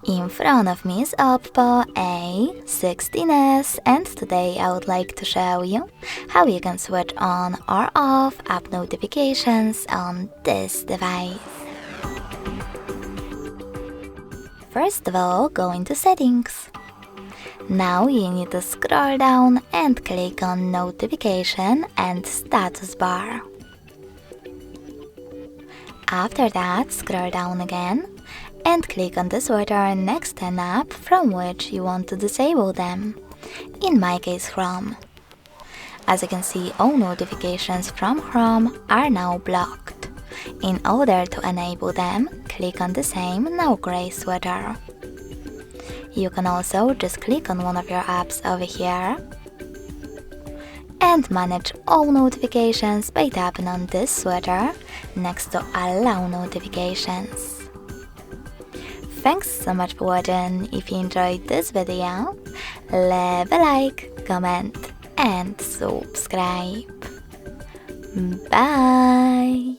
In front of me is OPPO A16S, and today I would like to show you how you can switch on or off app notifications on this device. First of all, go into Settings. Now you need to scroll down and click on Notification and Status Bar. After that, scroll down again and click on the switcher next to an app from which you want to disable them, in my case Chrome. As you can see, all notifications from Chrome are now blocked. In order to enable them, click on the same now grey switcher. You can also just click on one of your apps over here and manage all notifications by tapping on this switcher next to Allow Notifications. Thanks so much for watching. If you enjoyed this video, leave a like, comment and subscribe. Bye!